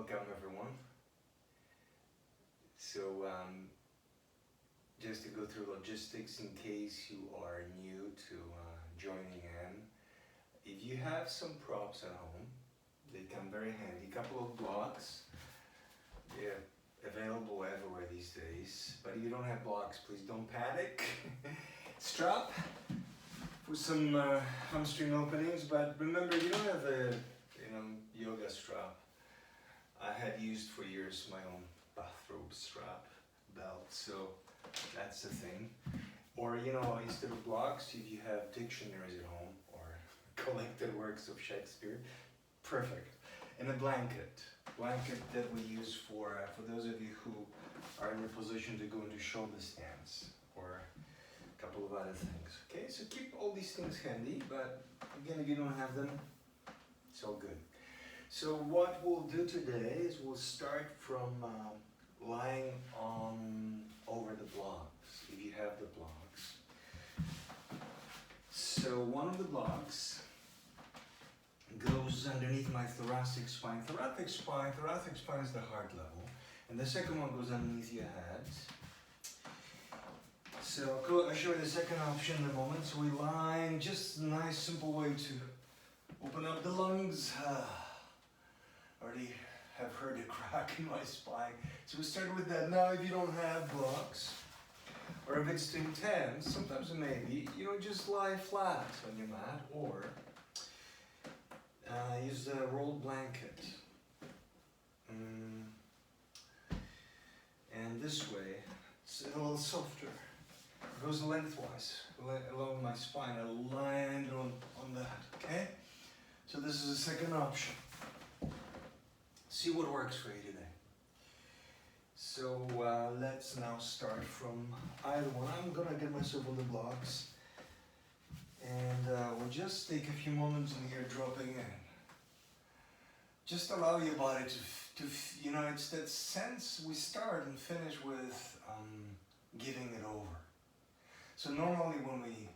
Welcome everyone. So just to go through logistics in case you are new to joining in. If you have some props at home, they come very handy. A couple of blocks, they're available everywhere these days. But if you don't have blocks, please don't panic. Strap for some hamstring openings, but remember you don't have a yoga strap. I had used for years my own bathrobe strap belt, so that's the thing. Or instead of blocks, if you have dictionaries at home or collected works of Shakespeare, perfect. And a blanket that we use for those of you who are in a position to go into shoulder stance or a couple of other things. Okay, so keep all these things handy, but again, if you don't have them, it's all good. So what we'll do today is we'll start from lying over the blocks, if you have the blocks. So one of the blocks goes underneath my thoracic spine. Thoracic spine is the heart level. And the second one goes underneath your head. So I'll show you the second option in a moment. So we line, just a nice simple way to open up the lungs. Already have heard a crack in my spine. So we start with that. Now if you don't have blocks, or if it's too intense, sometimes it may be, just lie flat on your mat, or use a rolled blanket. And this way, it's a little softer. It goes lengthwise along my spine. I land on that, okay? So this is the second option. See what works for you today. So let's now start from either one. I'm gonna get myself on the blocks, and we'll just take a few moments in here dropping in. Just allow your body to it's that sense we start and finish with giving it over. So normally when we,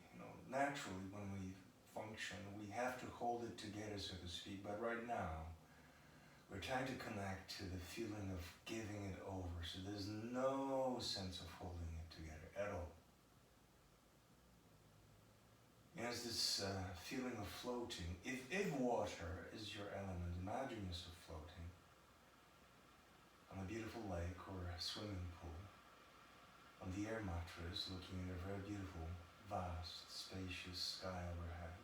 naturally when we function, we have to hold it together, so to speak, but right now, we're trying to connect to the feeling of giving it over. So there's no sense of holding it together at all. There's this feeling of floating. If water is your element, imagine yourself floating on a beautiful lake or a swimming pool, on the air mattress, looking at a very beautiful, vast, spacious sky overhead.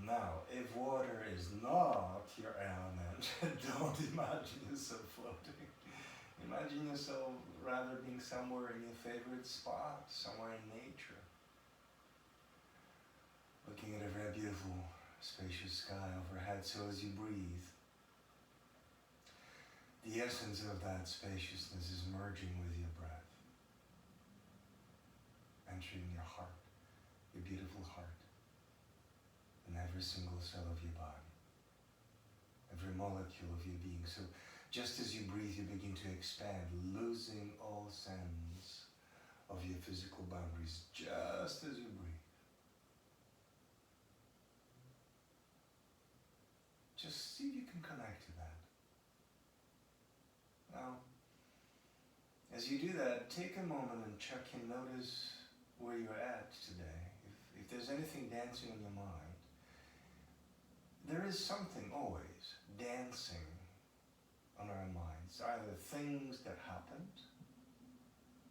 Now, if water is not your element, don't imagine yourself floating. Imagine yourself rather being somewhere in your favorite spot, somewhere in nature. Looking at a very beautiful, spacious sky overhead, so as you breathe, the essence of that spaciousness is merging with your breath, entering your heart, your beautiful heart. In every single cell of your body, every molecule of your being. So just as you breathe, you begin to expand, losing all sense of your physical boundaries, just as you breathe. Just see if you can connect to that. Now, as you do that, take a moment and check and notice where you're at today. If there's anything dancing in your mind, there is something always dancing on our minds, either things that happened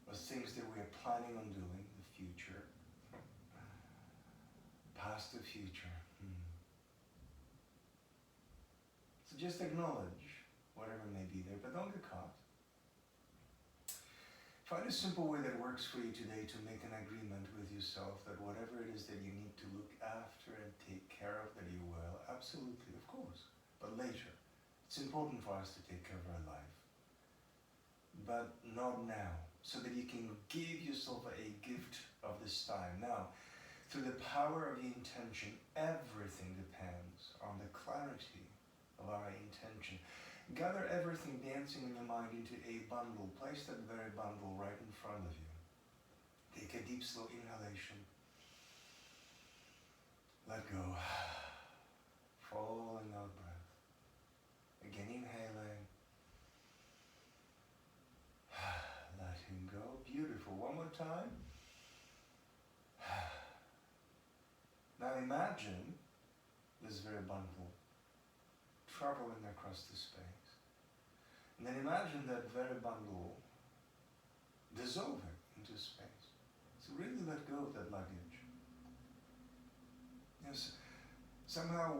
or things that we are planning on doing, the future, past the future. So just acknowledge whatever may be there, but don't get caught. Find a simple way that works for you today to make an agreement with yourself that whatever it is that you need to look after and take care of, that you will. Absolutely, of course, but later. It's important for us to take care of our life, but not now, so that you can give yourself a gift of this time. Now, through the power of the intention, everything depends on the clarity of our intention. Gather everything dancing in your mind into a bundle. Place that very bundle right in front of you. Take a deep, slow inhalation. Let go. Falling out breath. Again, inhale. traveling across the space. And then imagine that very bundle dissolving into space. So really let go of that luggage. Yes, somehow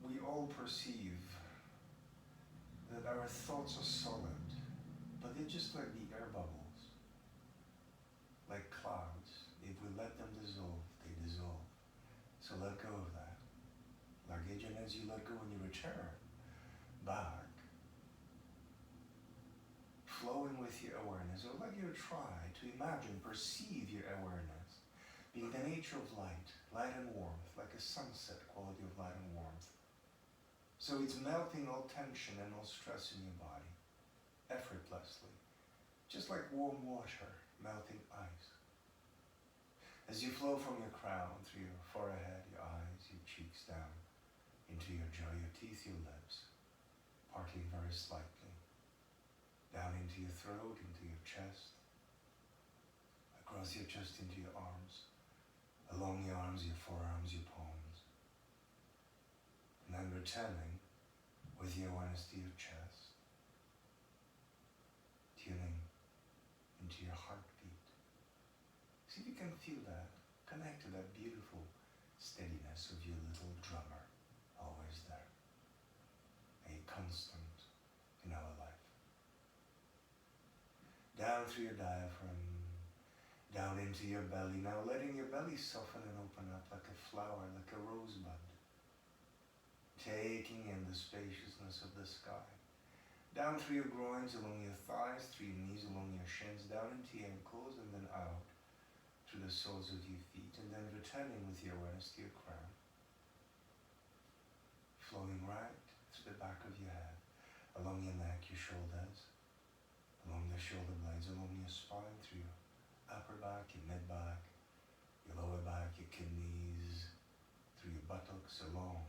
we all perceive that our thoughts are solid, but they're just like the air bubbles, like clouds. If we let them dissolve, they dissolve. So let go of that luggage, and as you let go and you return back, flowing with your awareness, I would like you to try to imagine, perceive your awareness being the nature of light, light and warmth, like a sunset quality of light and warmth. So it's melting all tension and all stress in your body, effortlessly, just like warm water melting ice. As you flow from your crown through your forehead, your eyes, your cheeks down, into your jaw, your teeth, your lips, parting very slightly, down into your throat, into your chest, across your chest into your arms, along your arms, your forearms, your palms, and then returning with your awareness to your chest, tuning into your heartbeat. See if you can feel that, connect to that beautiful steadiness of your little drummer, always there, a constant in our life. Down through your diaphragm, down into your belly, now letting your belly soften and open up like a flower, like a rosebud, taking in the spaciousness of the sky. Down through your groins, along your thighs, through your knees, along your shins, down into your ankles, and then out through the soles of your feet, and then returning with your awareness to your crown, flowing right through the back of your head, along your neck, your shoulders, along the shoulder blades, along your spine, through your upper back, your mid back, your lower back, your kidneys, through your buttocks, along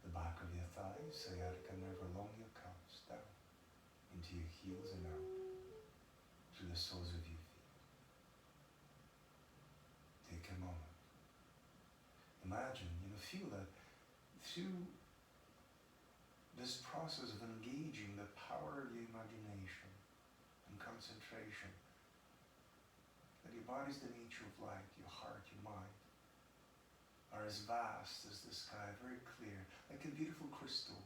the back of your thighs, sciatica nerve, along your calves, down into your heels and out through the soles of your feet. Take a moment. Imagine, feel that through this process of engaging the power of your imagination and concentration, that your body is the nature of light, your heart, your mind are as vast as the sky, very clear, like a beautiful crystal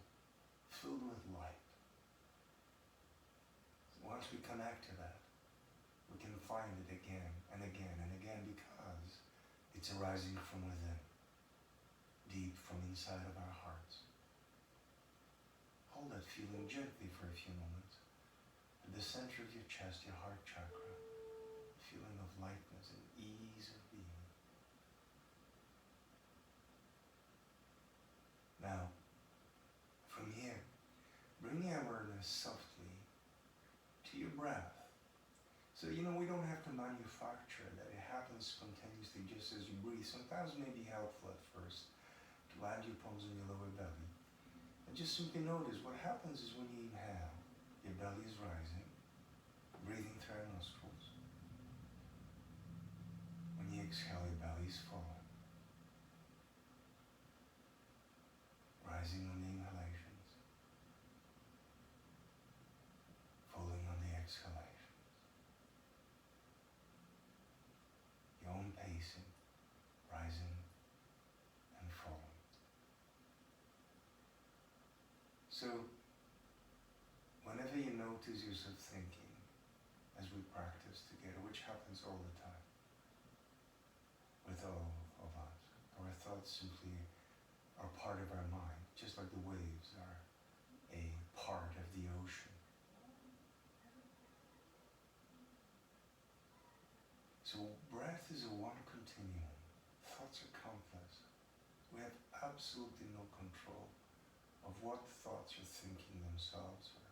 filled with light. So once we connect to that, we can find it again and again and again because it's arising from within, deep from inside of our hearts. Hold that feeling gently for a few moments. At the center of your chest, your heart chakra, a feeling of lightness and ease of being. Now, from here, bring your awareness softly to your breath. So, we don't have to manufacture that. It happens spontaneously just as you breathe. Sometimes it may be helpful at first to land your palms on your lower belly. And just simply notice what happens is when you inhale, your belly is rising, breathing through your nostrils. When you exhale, your belly is falling. Rising on the inhalations, falling on the exhalations. Your own pacing, rising and falling. So, whenever you notice yourself thinking, as we practice together, which happens all the time, with all of us, our thoughts simply are part of our mind, just like the waves are a part of the ocean. So breath is a one continuum. Thoughts are countless. We have absolutely no control of what thoughts are thinking themselves or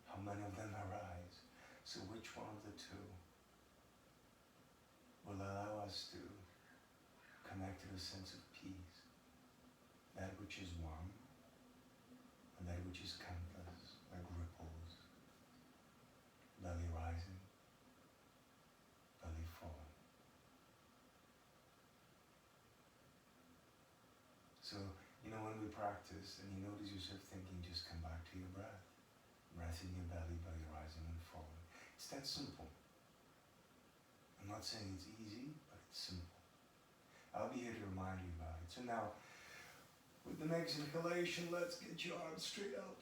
how many of them arise. So which one of the two will allow us to connect to the sense of peace? That which is one, and that which is countless, like ripples, belly rising, belly falling. So, when we practice and you notice yourself thinking, just that simple. I'm not saying it's easy, but it's simple. I'll be here to remind you about it. So now, with the next inhalation, let's get your arms straight up.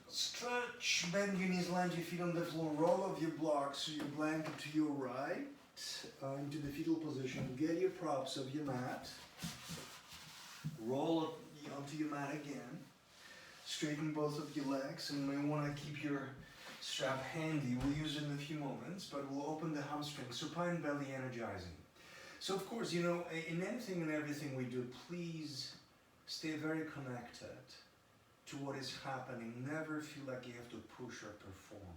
Stretch, bend your knees, land your feet on the floor, roll off your blocks so your blanket to your right, into the fetal position. Get your props of your mat. Roll up onto your mat again. Straighten both of your legs, and you want to keep your strap handy. We'll use it in a few moments, but we'll open the hamstrings, supine belly energizing. So of course, you know, in anything and everything we do, please stay very connected to what is happening. Never feel like you have to push or perform.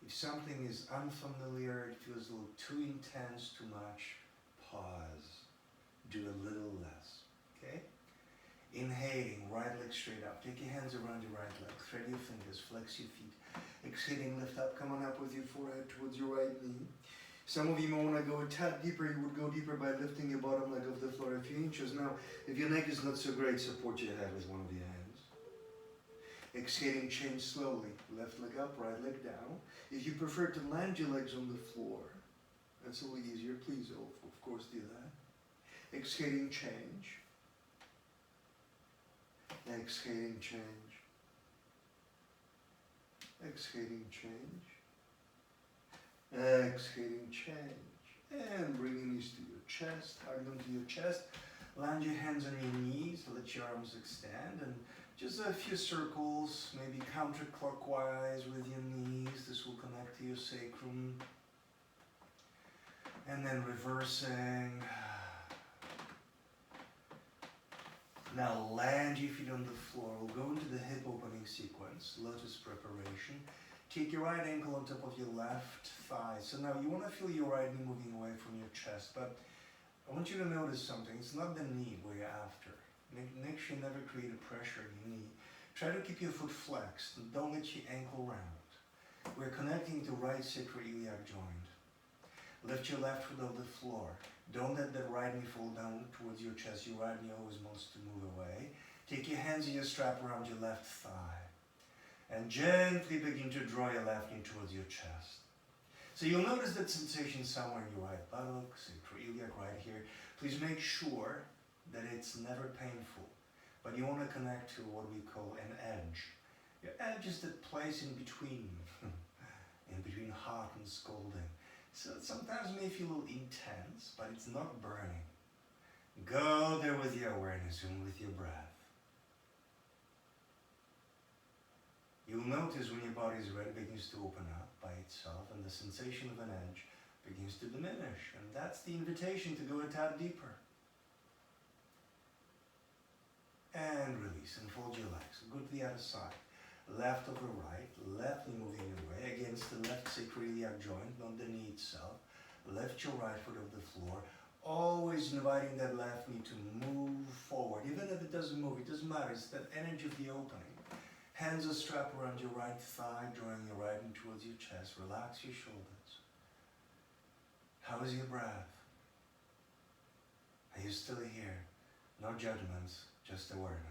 If something is unfamiliar, it feels a little too intense, too much, pause. Do a little less, okay? Inhaling, right leg straight up. Take your hands around your right leg. Thread your fingers, flex your feet. Exhaling, lift up, coming up with your forehead towards your right knee. Some of you may want to go a tad deeper. You would go deeper by lifting your bottom leg off the floor a few inches. Now, if your neck is not so great, support your head with one of your hands. Exhaling, change slowly. Left leg up, right leg down. If you prefer to land your legs on the floor, that's a little easier. Please, of course, do that. Exhaling, change. Exhaling, change. Exhaling, change. Exhaling, change. And bringing these to your chest. Hug them to your chest. Land your hands on your knees. Let your arms extend. And just a few circles, maybe counterclockwise with your knees. This will connect to your sacrum. And then reversing. Now land your feet on the floor. We'll go into the hip opening sequence, lotus preparation. Take your right ankle on top of your left thigh. So now you want to feel your right knee moving away from your chest, but I want you to notice something. It's not the knee we're after. Make sure you never create a pressure in your knee. Try to keep your foot flexed and don't let your ankle round. We're connecting to right sacroiliac joint. Lift your left foot off the floor. Don't let the right knee fall down towards your chest. Your right knee always wants to move away. Take your hands in your strap around your left thigh. And gently begin to draw your left knee towards your chest. So you'll notice that sensation somewhere in your right buttock, sacroiliac right here. Please make sure that it's never painful. But you want to connect to what we call an edge. Your edge is that place in between hot and scalding. So sometimes it may feel a little intense, but it's not burning. Go there with your awareness and with your breath. You'll notice when your body is ready, it begins to open up by itself, and the sensation of an edge begins to diminish. And that's the invitation to go a tad deeper. And release, and fold your legs. Go to the other side. Left over right, left knee moving away against the left sacroiliac joint, not the knee itself. Lift your right foot off the floor. Always inviting that left knee to move forward. Even if it doesn't move, it doesn't matter. It's that energy of the opening. Hands are strapped around your right thigh, drawing your right knee towards your chest. Relax your shoulders. How is your breath? Are you still here? No judgments, just awareness.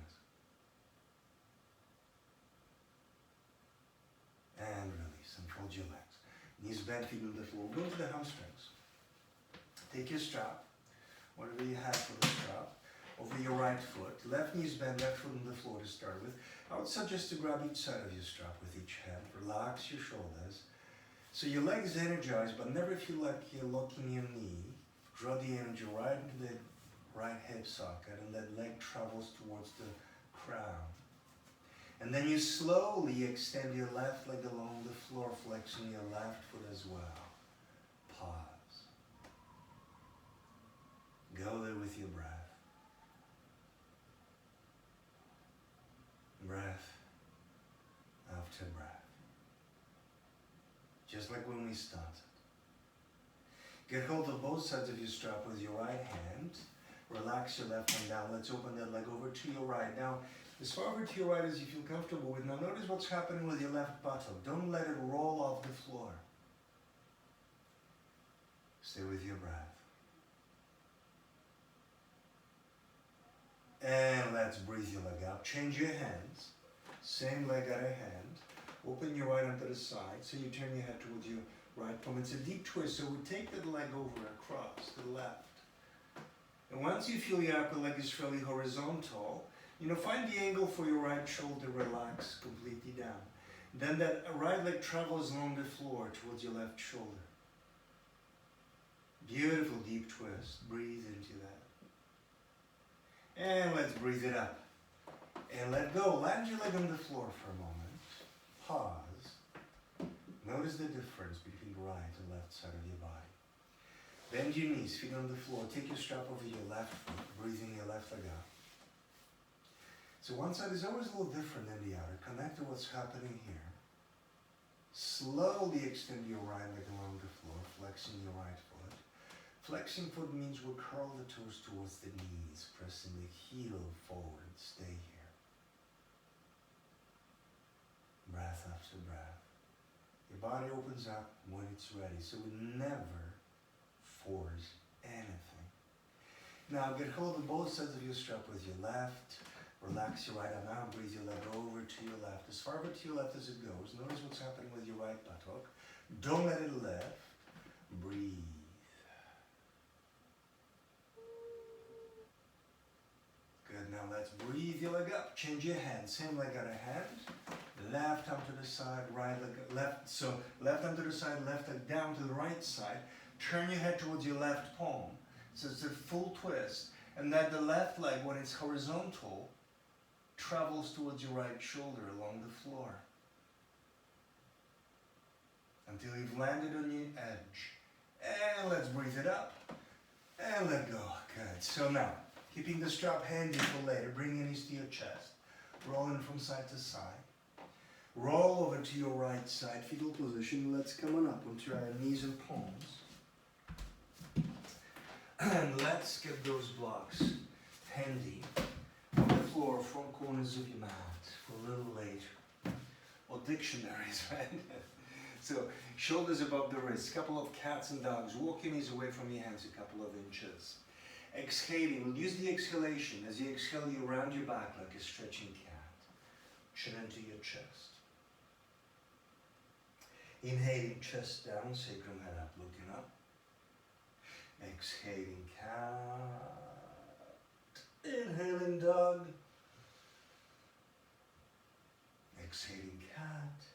And release, and fold your legs. Knees bent, feet on the floor. Go to the hamstrings. Take your strap, whatever you have for the strap, over your right foot. Left knee is bent, left foot on the floor to start with. I would suggest to grab each side of your strap with each hand. Relax your shoulders. So your leg is energized, but never feel like you're locking your knee. Draw the energy right into the right hip socket, and that leg travels towards the crown. And then you slowly extend your left leg along the floor, flexing your left foot as well. Pause. Go there with your breath. Breath after breath. Just like when we started. Get hold of both sides of your strap with your right hand. Relax your left hand down. Let's open that leg over to your right. Now, as far over to your right as you feel comfortable with. Now notice what's happening with your left buttock. Don't let it roll off the floor. Stay with your breath. And let's breathe your leg out. Change your hands. Same leg, other hand. Open your right arm to the side, so you turn your head towards your right palm. It's a deep twist, so we take that leg over across to the left. And once you feel your upper leg is fairly horizontal, find the angle for your right shoulder, relax completely down. Then that right leg travels along the floor towards your left shoulder. Beautiful deep twist. Breathe into that. And let's breathe it up. And let go. Land your leg on the floor for a moment. Pause. Notice the difference between the right and left side of your body. Bend your knees, feet on the floor. Take your strap over your left foot, breathing your left leg out. So one side is always a little different than the other. Connect to what's happening here. Slowly extend your right leg along the floor, flexing your right foot. Flexing foot means we'll curl the toes towards the knees, pressing the heel forward. Stay here. Breath after breath. Your body opens up when it's ready, so we never force anything. Now get hold of both sides of your strap with your left. Relax your right arm now, breathe your leg over to your left. As far over to your left as it goes. Notice what's happening with your right buttock. Don't let it lift. Breathe. Good, now let's breathe your leg up. Change your hand. Same leg out of hand. Left arm to the side, right leg, left. So left arm to the side, left leg down to the right side. Turn your head towards your left palm. So it's a full twist. And then the left leg, when it's horizontal, travels towards your right shoulder along the floor. Until you've landed on your edge. And let's breathe it up. And let go. Good. So now, keeping the strap handy for later, bring your knees to your chest. Rolling from side to side. Roll over to your right side, fetal position. Let's come on up onto our knees and palms. And let's get those blocks handy on the floor, front corners of your mat for a little later. Or dictionaries, right? So, shoulders above the wrists, couple of cats and dogs. Walk your knees away from your hands a couple of inches. Exhaling, we'll use the exhalation. As you exhale, you round your back like a stretching cat. Chin into your chest. Inhaling, chest down, sacrum head up, looking up. Exhaling, cat. Inhaling, dog. Exhaling, cat.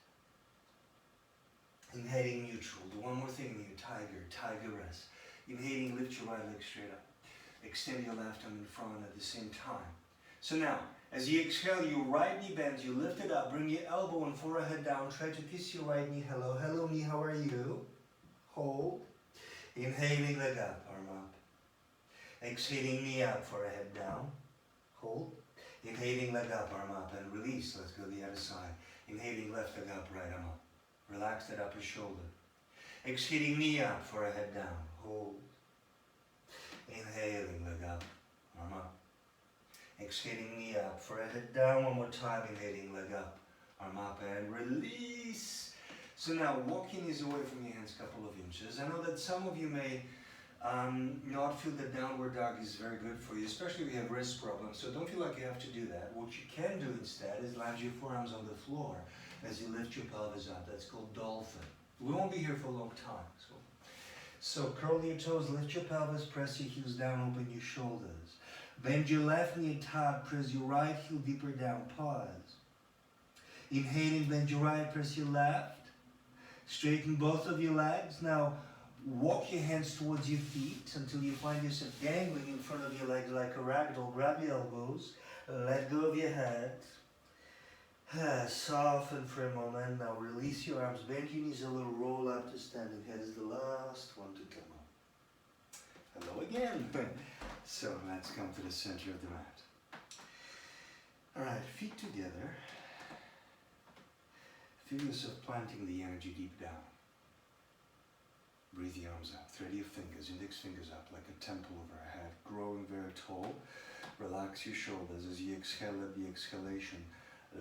Inhaling, neutral. Do one more thing here. Tiger, tiger rest. Inhaling, lift your right leg straight up. Extend your left arm in front at the same time. So now, as you exhale, your right knee bends, you lift it up, bring your elbow and forehead down, try to kiss your right knee. Hello, hello knee, how are you? Hold. Inhaling, leg up, arm up. Exhaling, knee up, forehead down. Hold. Inhaling, leg up, arm up, and release. Let's go to the other side. Inhaling, left leg up, right arm up. Relax that upper shoulder. Exhaling, knee up, forehead down. Hold. Inhaling, leg up, arm up. Exhaling, knee up, forehead down. One more time. Inhaling, leg up, arm up, and release. So now, walking is away from your hands a couple of inches. I know that some of you may not feel that downward dog is very good for you, especially if you have wrist problems. So don't feel like you have to do that. What you can do instead is land your forearms on the floor as you lift your pelvis up. That's called dolphin. We won't be here for a long time. So curl your toes, lift your pelvis, press your heels down, open your shoulders. Bend your left knee tight, press your right heel deeper down, pause. Inhaling, bend your right, press your left. Straighten both of your legs. Now walk your hands towards your feet until you find yourself dangling in front of your legs like a ragdoll. Grab your elbows, let go of your head. Soften for a moment. Now release your arms, bend your knees a little, roll up to standing. Head is the last one to come up. Hello again. So let's come to the center of the mat. Alright, feet together. Feel yourself planting the energy deep down. Breathe the arms out. Thread your fingers, index fingers up like a temple overhead, growing very tall. Relax your shoulders as you exhale at the exhalation.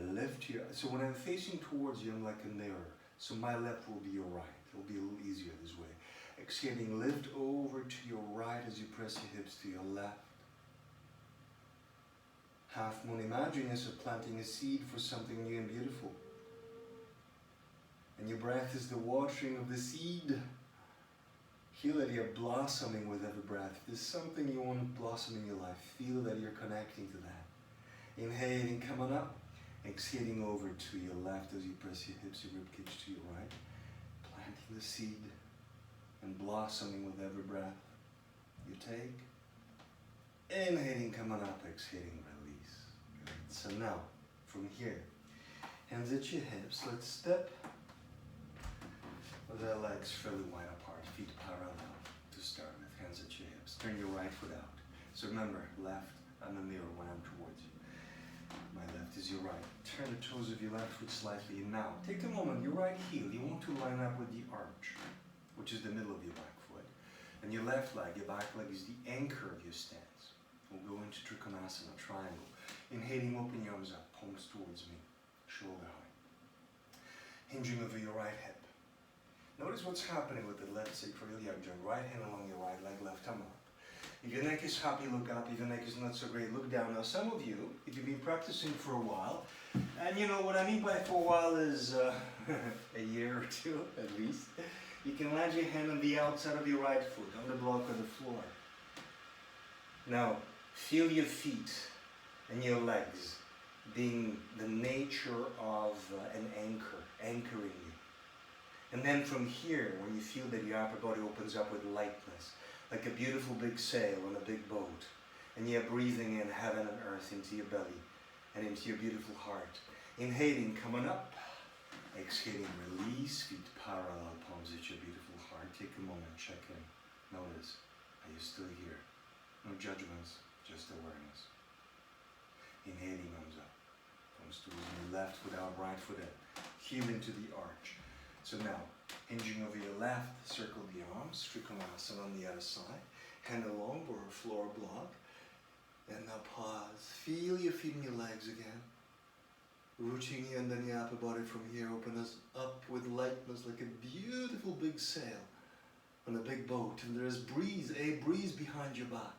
Lift your, so when I'm facing towards you, I'm like a mirror. So my left will be your right. It'll be a little easier this way. Exhaling, lift over to your right as you press your hips to your left. Half moon, imagine yourself planting a seed for something new and beautiful. And your breath is the watering of the seed. Feel that you're blossoming with every breath. If there's something you want to blossom in your life, feel that you're connecting to that. Inhaling, coming up. Exhaling over to your left as you press your hips, your ribcage to your right. Planting the seed and blossoming with every breath you take. Inhaling, coming up, exhaling, release. Good. So now, from here, hands at your hips. Let's step with our legs fairly wide apart, feet parallel to start with. Hands at your hips. Turn your right foot out. So remember, left, I'm a mirror when I'm towards you. My left is your right. Turn the toes of your left foot slightly. Now, take a moment, your right heel, you want to line up with the arch, which is the middle of your back foot. And your left leg, your back leg is the anchor of your stance. We'll go into Trikonasana, triangle. Inhaling, open your arms up, palms towards me, shoulder height. Hinging over your right hip. Notice what's happening with the left sacroiliac joint. Right hand along your right leg, left arm up. If your neck is happy, look up. If your neck is not so great, look down. Now some of you, if you've been practicing for a while, and you know what I mean by for a while is a year or two at least, you can land your hand on the outside of your right foot, on the block or the floor. Now, feel your feet and your legs being the nature of an anchor, anchoring you. And then from here, when you feel that your upper body opens up with lightness, like a beautiful big sail on a big boat, and you're breathing in heaven and earth into your belly and into your beautiful heart. Inhaling, coming up. Exhaling, release, feet parallel, palms at your beautiful heart. Take a moment, check in. Notice, are you still here? No judgments, just awareness. Inhaling, arms up. Palms towards me, left foot out, right foot in. Heel into the arch. So now, hinging over your left, circle the arms, Trikonasana on the other side. Hand along or a floor block. And now pause. Feel your feet and your legs again. Rooting you and then your upper body from here. Open us up with lightness like a beautiful big sail on a big boat. And there is a breeze behind your back.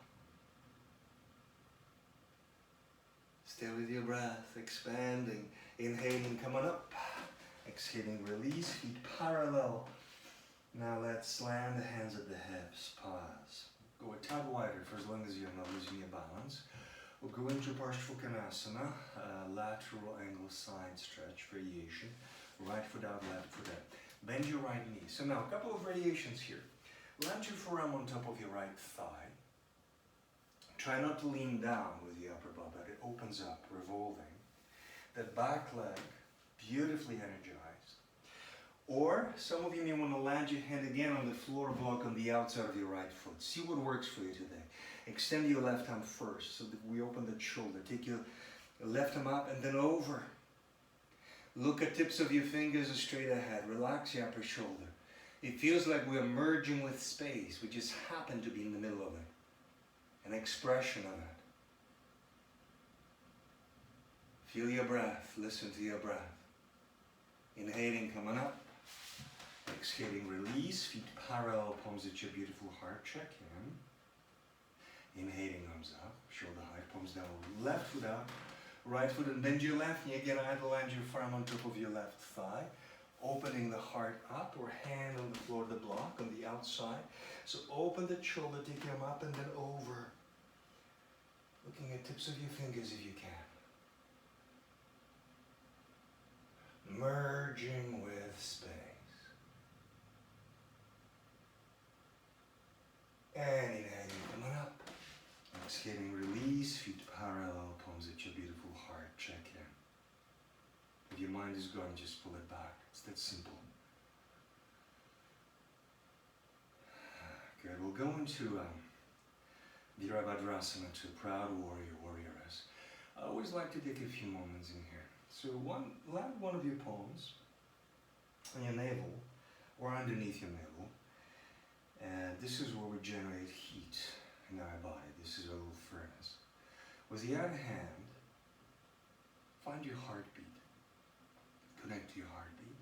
Stay with your breath, expanding. Inhaling, coming up. Exhaling, release, feet parallel. Now let's slam the hands at the hips, pause. Go a tad wider for as long as you're not losing your balance. We'll go into Parsvakonasana, lateral angle side stretch variation. Right foot out, left foot in. Bend your right knee. So now a couple of variations here. Land your forearm on top of your right thigh. Try not to lean down with the upper body, but it opens up, revolving. That back leg, beautifully energized. Or some of you may want to land your hand again on the floor block on the outside of your right foot. See what works for you today. Extend your left arm first so that we open the shoulder. Take your left arm up and then over. Look at tips of your fingers straight ahead. Relax your upper shoulder. It feels like we're merging with space. We just happen to be in the middle of it. An expression of it. Feel your breath. Listen to your breath. Inhaling, coming up. Exhaling, release. Feet parallel, palms at your beautiful heart. Check in. Inhaling, arms up. Shoulder height, palms down. Left foot out. Right foot and bend your left knee. Again, either land your forearm on top of your left thigh. Opening the heart up or hand on the floor of the block on the outside. So open the shoulder, take them up and then over. Looking at tips of your fingers if you can. Merging with space. And inhaling, coming up. Exhaling, release, feet parallel, palms at your beautiful heart. Check in. If your mind is gone, just pull it back. It's that simple. Good. We'll go into Virabhadrasana, to proud warrior, warrioress. I always like to take a few moments in here. So land one of your palms on your navel or underneath your navel. And this is where we generate heat in our body. This is a little furnace. With the other hand, find your heartbeat. Connect to your heartbeat.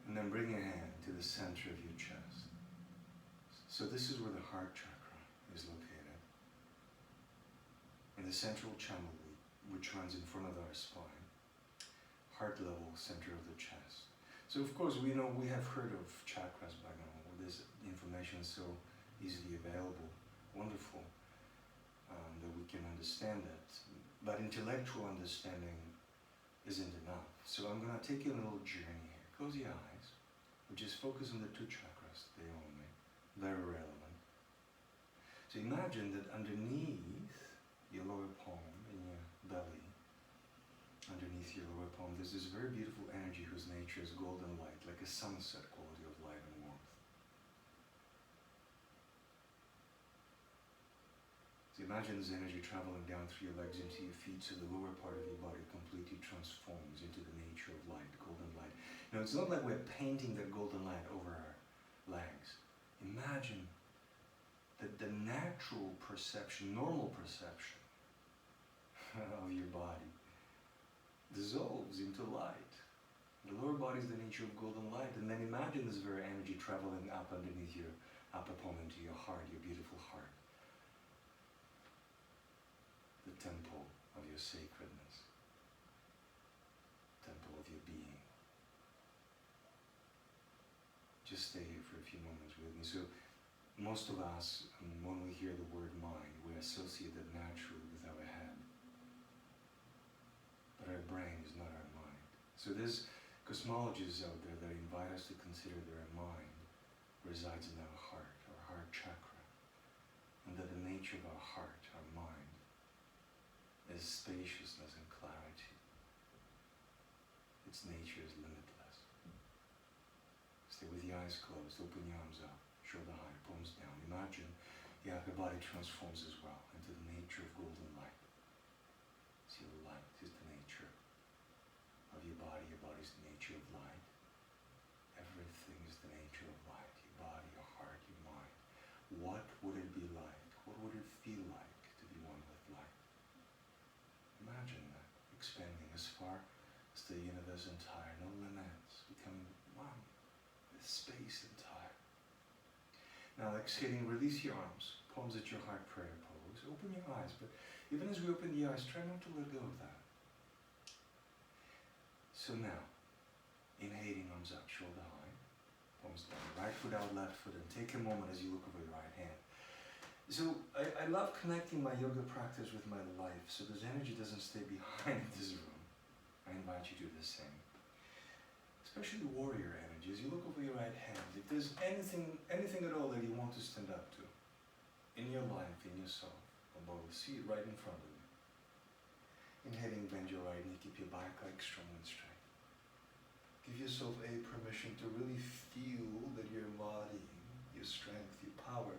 And then bring your hand to the center of your chest. So this is where the heart chakra is located. In the central channel, which runs in front of our spine. Heart level, center of the chest. So of course we know, we have heard of chakras by now. This information is so easily available, wonderful, that we can understand that. But intellectual understanding isn't enough. So I'm going to take you on a little journey here. Close your eyes. We just focus on the two chakras, they only. Very relevant. So imagine that underneath your lower palm, in your belly, underneath your lower palm, there's this very beautiful energy whose nature is golden light, like a sunset quality of light and warmth. So imagine this energy traveling down through your legs into your feet, so the lower part of your body completely transforms into the nature of light, golden light. Now it's not like we're painting that golden light over our legs. Imagine that the natural perception, normal perception of your body dissolves into light. The lower body is the nature of golden light, and then imagine this very energy traveling up underneath your upper palm into your heart, your beautiful heart. The temple of your sacredness, temple of your being. Just stay here for a few moments with me. So most of us, when we hear the word mind, we associate it naturally with our head. But our brain is not our mind. So there's cosmologists out there that invite us to consider that our mind resides in our heart chakra. And that the nature of our heart, our mind, is spaciousness and clarity. Its nature is limitless. Stay with your eyes closed, open your arms up, shoulder high, palms down. Imagine your upper body transforms as well into the nature of golden light. See, light is the nature of your body's the nature of light. Everything is the nature of light, your body, your heart, your mind. What would it be like? What would it feel like to be one with light? Imagine that, expanding as far as the universe entire, no limits, becoming one with space entire. Now exhaling, release your arms, palms at your heart, prayer pose. Open your eyes, but even as we open the eyes, try not to let go of that. So now, inhaling, arms up, shoulder high, palms down, right foot out, left foot, and take a moment as you look over your right hand. So I love connecting my yoga practice with my life, so this energy doesn't stay behind this room. I invite you to do the same. Especially warrior energy. As you look over your right hand, if there's anything at all that you want to stand up to, in your life, in yourself, or both, see it right in front of you. Inhaling, bend your right knee, keep your back leg strong and straight. Give yourself a permission to really feel that you're embodying your strength, your power,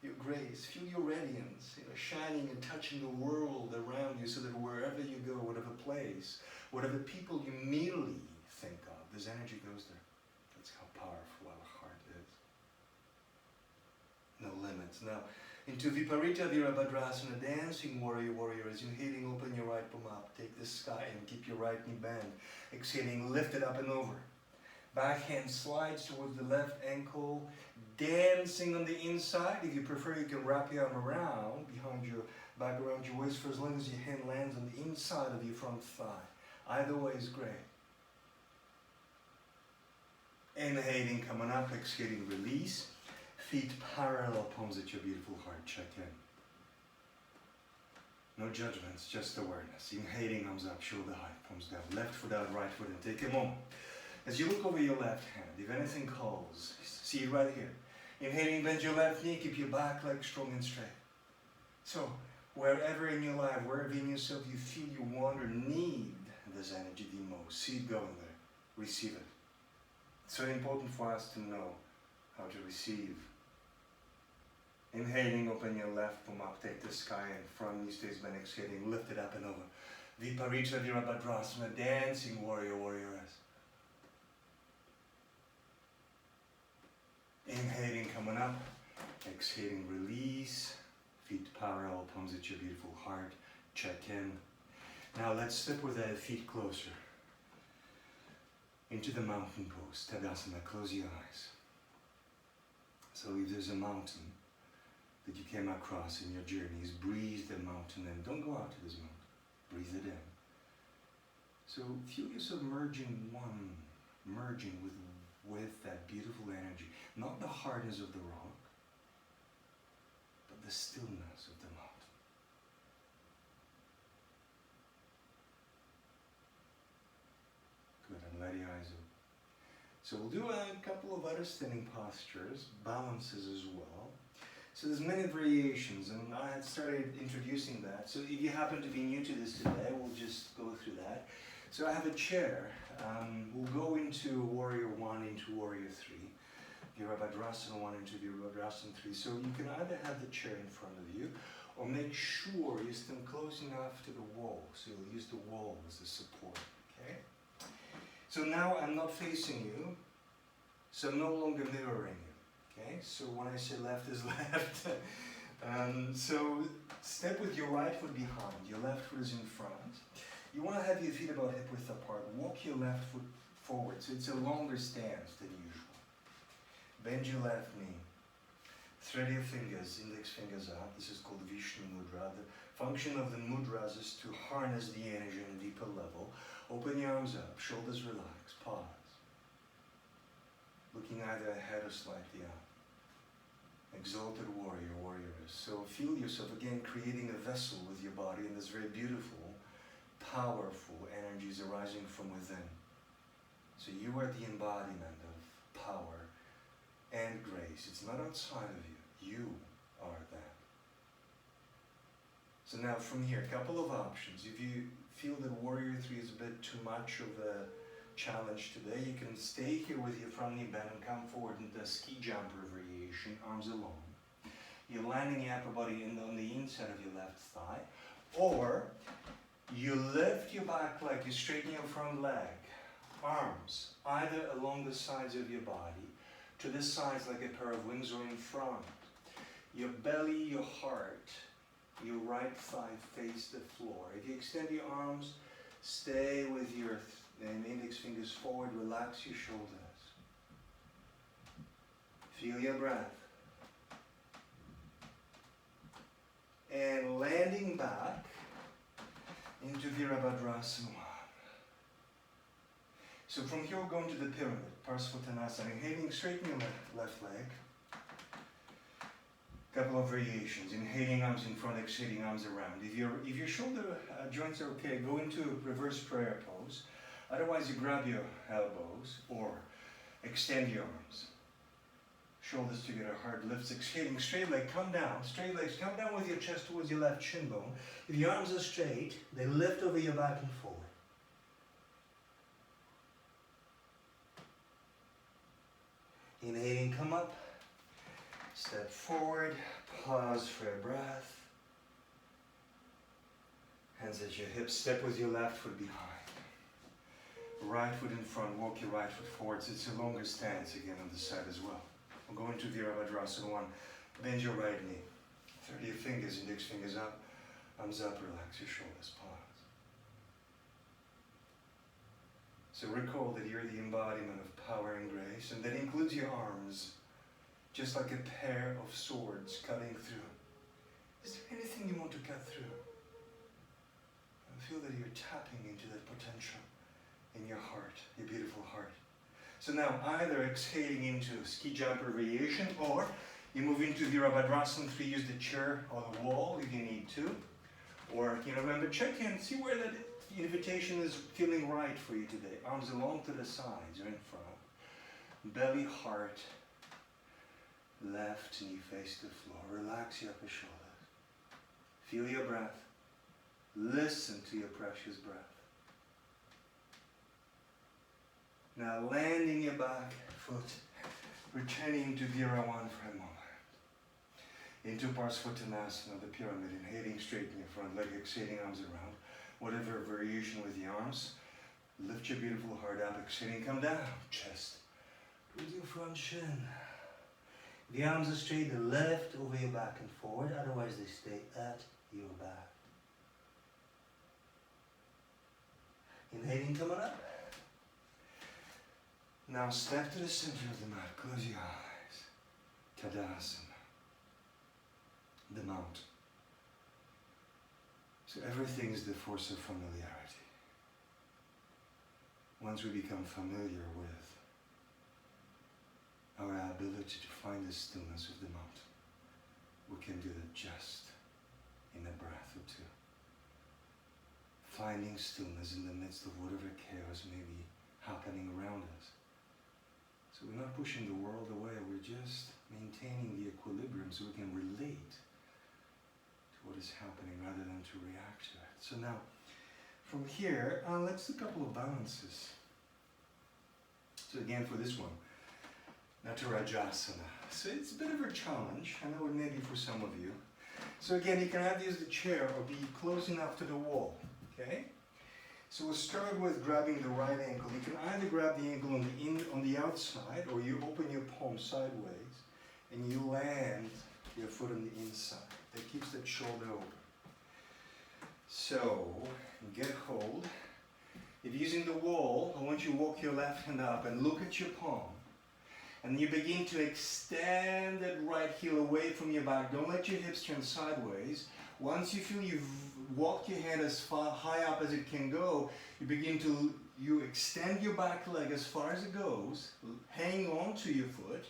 your grace. Feel your radiance, shining and touching the world around you, so that wherever you go, whatever place, whatever people you merely think of, this energy goes there. That's how powerful our heart is. No limits. Now, into Viparita Virabhadrasana, dancing warrior. As you inhaling, open your right palm up. Take the sky and keep your right knee bent. Exhaling, lift it up and over. Back hand slides towards the left ankle. Dancing on the inside. If you prefer, you can wrap your arm around, behind your back, around your waist, for as long as your hand lands on the inside of your front thigh. Either way is great. Inhaling, coming up. Exhaling, release. Feet parallel, palms at your beautiful heart. Check in. No judgments, just awareness. Inhaling, arms up, shoulder high, palms down. Left foot out, right foot in. Take a moment. As you look over your left hand, if anything calls, see it right here. Inhaling, bend your left knee, keep your back leg strong and straight. So, wherever in your life, wherever in yourself you feel you want or need this energy the most, see it going there. Receive it. It's so important for us to know how to receive. Inhaling, open your left palm up, take the sky in front, knee stays bent, exhaling, lift it up and over. Viparita Virabhadrasana, dancing warrior. Inhaling, coming up, exhaling, release, feet parallel, palms at your beautiful heart, check in. Now let's step with the feet closer into the mountain pose, Tadasana, close your eyes. So if there's a mountain that you came across in your journeys, breathe the mountain in. Don't go out to this mountain. Breathe it in. So feel yourself merging one merging with that beautiful energy. Not the hardness of the rock, but the stillness of the mountain. Good, and let your eyes open. So we'll do a couple of other standing postures, balances as well. So there's many variations, and I had started introducing that. So if you happen to be new to this today, we'll just go through that. So I have a chair. We'll go into Warrior 1, into Warrior 3. Virabhadrasana 1 into Virabhadrasana 3. So you can either have the chair in front of you, or make sure you stand close enough to the wall. So you'll use the wall as a support, okay? So now I'm not facing you, so I'm no longer mirroring you. Okay, so when I say left is left, so step with your right foot behind, your left foot is in front. You want to have your feet about hip width apart. Walk your left foot forward, so it's a longer stance than usual. Bend your left knee. Thread your fingers, index fingers up. This is called Vishnu Mudra. The function of the mudras is to harness the energy on a deeper level. Open your arms up, shoulders relax, pause. Looking either ahead or slightly up. Exalted warrior, warrioress. So feel yourself again creating a vessel with your body, and there's very beautiful, powerful energies arising from within. So you are the embodiment of power and grace. It's not outside of you. You are that. So now from here, a couple of options. If you feel that Warrior 3 is a bit too much of a challenge today, you can stay here with your front knee bent and come forward in the ski jumper variation, arms alone. You're landing your upper body on the inside of your left thigh, or you lift your back leg, you straighten your front leg, arms either along the sides of your body, to the sides like a pair of wings, or in front. Your belly, your heart, your right thigh face the floor. If you extend your arms, stay with your index fingers forward, relax your shoulders. Feel your breath. And landing back into Virabhadrasana 1. So from here we'll go into the pyramid, Parsvottanasana. Inhaling, straighten your left leg. Couple of variations. Inhaling, arms in front, exhaling, arms around. If your shoulder joints are okay, go into reverse prayer pose. Otherwise, you grab your elbows or extend your arms. Shoulders together, heart lifts, exhaling, straight leg, come down. Straight legs, come down with your chest towards your left shin bone. If your arms are straight, they lift over your back and forward. Inhaling, come up. Step forward, pause for a breath. Hands at your hips, step with your left foot behind. Right foot in front, walk your right foot forwards. It's a longer stance again on the side as well. We'll go into Virabhadrasana 1. Bend your right knee. 30 your fingers, index fingers up, arms up, relax your shoulders, pause. So recall that you're the embodiment of power and grace, and that includes your arms. Just like a pair of swords cutting through. Is there anything you want to cut through? And feel that you're tapping into that potential in your heart, your beautiful heart. So now either exhaling into ski jumper variation, or you move into Virabhadrasana 3, use the chair or the wall if you need to. Or, remember, check in, see where that invitation is feeling right for you today. Arms along to the sides or in front. Belly, heart. Left knee face the floor. Relax your upper shoulders. Feel your breath. Listen to your precious breath. Now landing your back foot, returning to Vira 1 for a moment. Into Parsvottanasana, the pyramid. Inhaling, straighten your front leg, exhaling, arms around. Whatever variation with the arms. Lift your beautiful heart up, exhaling, come down. Chest with your front shin. The arms are straight, they lift over your back and forward, otherwise they stay at your back. Inhaling, coming up. Now step to the center of the mat, close your eyes. Tadasana, the mount. So everything is the force of familiarity. once we become familiar with our ability to find the stillness of the mountain, we can do that just in a breath or two. Finding stillness in the midst of whatever chaos may be happening around us. So we're not pushing the world away, we're just maintaining the equilibrium so we can relate to what is happening rather than to react to it. So now, from here, let's do a couple of balances. So again, for this one, Natarajasana. So it's a bit of a challenge, I know it may be for some of you. So again, you can either use the chair or be close enough to the wall, okay? So we'll start with grabbing the right ankle. You can either grab the ankle on the outside, or you open your palm sideways and you land your foot on the inside. That keeps that shoulder open. So, get hold. If you're using the wall, I want you to walk your left hand up and look at your palm. And you begin to extend that right heel away from your back. Don't let your hips turn sideways. Once you feel you've walked your hand as far high up as it can go, you extend your back leg as far as it goes, hang on to your foot,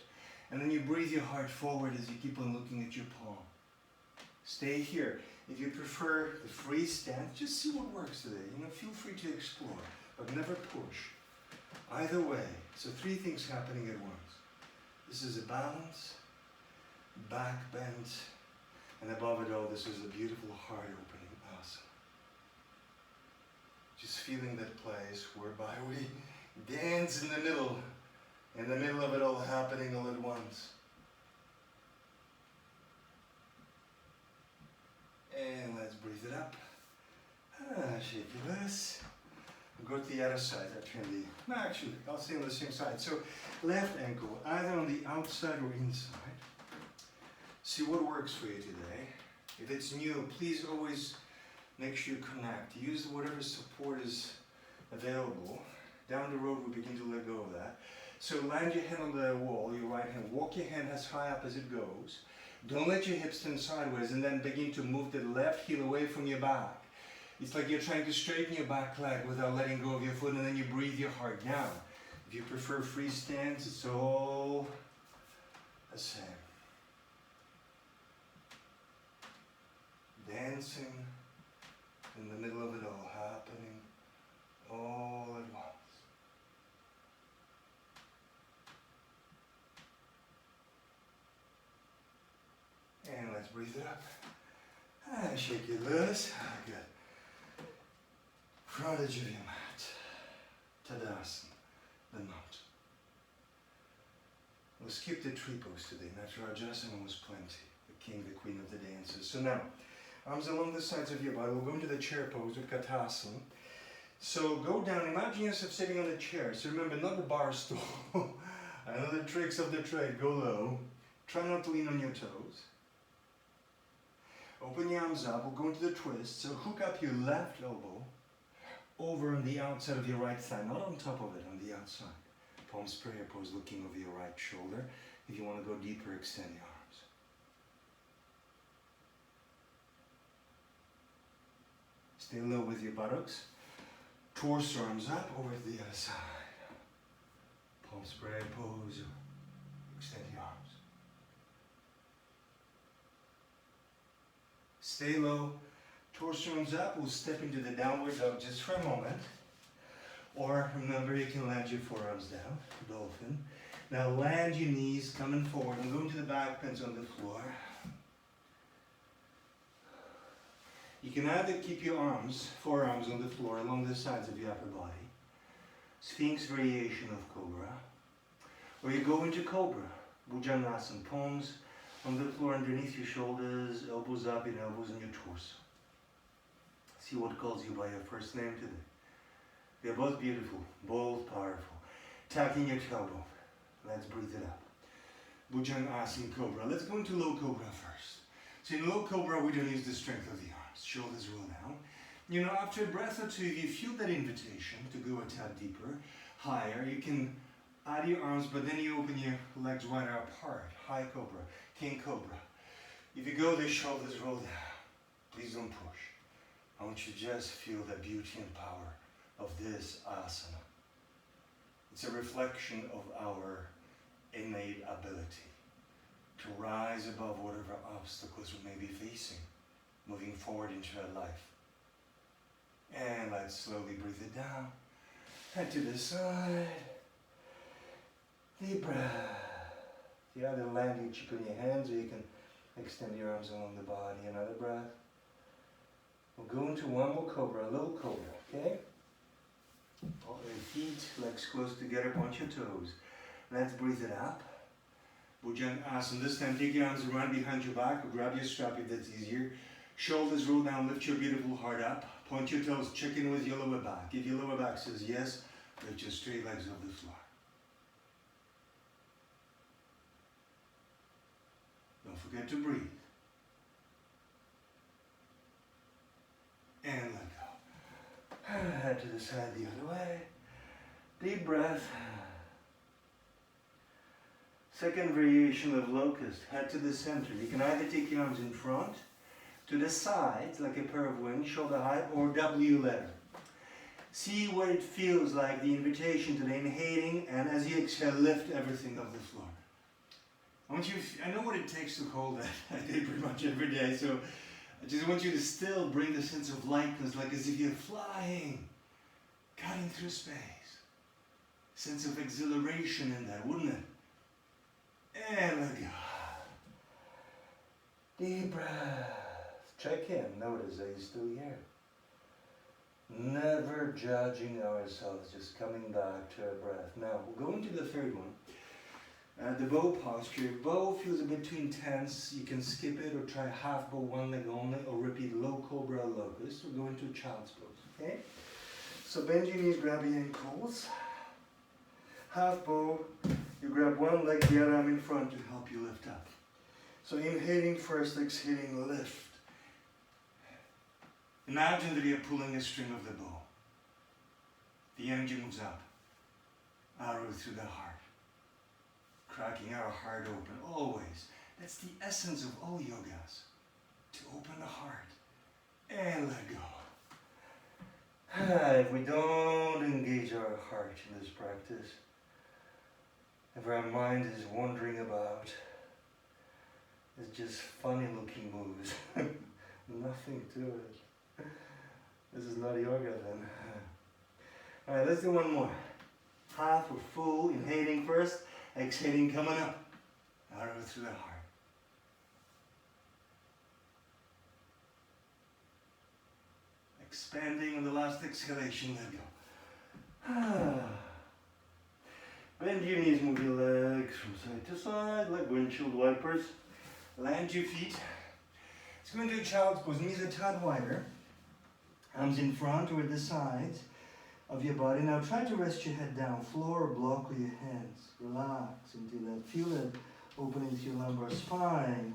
and then you breathe your heart forward as you keep on looking at your palm. Stay here. If you prefer the free stance, just see what works today. Feel free to explore, but never push. Either way, so 3 things happening at once. This is a balance, back bend, and above it all, this is a beautiful heart opening asana. Just feeling that place whereby we dance in the middle of it all happening all at once. And let's breathe it up. Shake your loose. Go to the other side, actually, I'll stay on the same side. So, left ankle, either on the outside or inside. See what works for you today. If it's new, please always make sure you connect. Use whatever support is available. Down the road, we begin to let go of that. So land your hand on the wall, your right hand. Walk your hand as high up as it goes. Don't let your hips turn sideways, and then begin to move the left heel away from your back. It's like you're trying to straighten your back leg without letting go of your foot, and then you breathe your heart down. If you prefer free stance, it's all the same. Dancing in the middle of it all, happening all at once. And let's breathe it up. And shake it loose. Good. Front edge of your mat. Tadasana, the mountain. We'll skip the tree pose today. Natarajasana was plenty. The king, the queen of the dances. So now, arms along the sides of your body. We'll go into the chair pose with Katasana. So go down. Imagine yourself sitting on the chair. So remember, not the bar stool. I know the tricks of the trade. Go low. Try not to lean on your toes. Open your arms up. We'll go into the twist. So hook up your left elbow over on the outside of your right thigh, not on top of it, on the outside. Palms prayer pose, looking over your right shoulder. If you want to go deeper, extend your arms. Stay low with your buttocks. Torso arms up over to the other side. Palms prayer pose, extend your arms. Stay low, torso arms up. We'll step into the downward dog just for a moment. Or remember, you can land your forearms down, dolphin. Now land your knees coming forward and go into the back bends on the floor. You can either keep your forearms on the floor along the sides of your upper body. Sphinx variation of Cobra. Or you go into Cobra, Bhujangasana, palms on the floor underneath your shoulders, elbows up and elbows on your torso. See what calls you by your first name today. They're both beautiful, both powerful. Tucking your tailbone. Let's breathe it up. Bhujangasana Cobra. Let's go into low Cobra first. So in low Cobra, we don't use the strength of the arms. Shoulders roll down. After a breath or two, if you feel that invitation to go a tad deeper, higher, you can add your arms, but then you open your legs wider apart. High Cobra, King Cobra. If you go, the shoulders roll down. Please don't push. I want you to just feel the beauty and power of this asana. It's a reflection of our innate ability to rise above whatever obstacles we may be facing, moving forward into our life. And let's slowly breathe it down. Head to the side. Deep breath. You either land your cheek on your hands or you can extend your arms along the body. Another breath. We'll go into one more cobra, a little cobra, okay? All your feet, legs close together, point your toes. Let's breathe it up. Bhujangasana. This time take your arms around behind your back or grab your strap if that's easier. Shoulders roll down, lift your beautiful heart up. Point your toes, check in with your lower back. If your lower back says yes, lift your straight legs off the floor. Don't forget to breathe. And let go. Head to the side the other way. Deep breath. Second variation of locust. Head to the center. You can either take your arms in front, to the sides, like a pair of wings, shoulder height, or W letter. See what it feels like, the invitation to the inhaling, and as you exhale, lift everything off the floor. I know what it takes to hold that. I do it pretty much every day, so I just want you to still bring the sense of lightness, like as if you're flying, cutting through space. Sense of exhilaration in that, wouldn't it? And let go. Deep breath. Check in. Notice that you're still here. Never judging ourselves, just coming back to our breath. Now, we'll go into the third one. The bow posture. If bow feels a bit too intense, you can skip it or try half bow, one leg only, or repeat low cobra, locust. We'll go into child's pose, okay? So bend your knees, grab your ankles. Half bow, you grab one leg, the other arm in front to help you lift up. So inhaling first, exhaling, lift. Imagine that you're pulling a string of the bow. The energy moves up, arrow through the heart. Cracking our heart open, always. That's the essence of all yogas, to open the heart and let go. If we don't engage our heart in this practice, if our mind is wandering about, it's just funny looking moves, nothing to it. This is not yoga then. Alright, let's do one more. Half or full, inhaling first. Exhaling, coming up, arrow through the heart. Expanding on the last exhalation, let go. Bend your knees, move your legs from side to side like windshield wipers. Land your feet. Let's go into a child's pose. Knees a tad wider. Arms in front or at the sides of your body. Now try to rest your head down, floor or block with your hands. Relax into that. Feel that opening to your lumbar spine.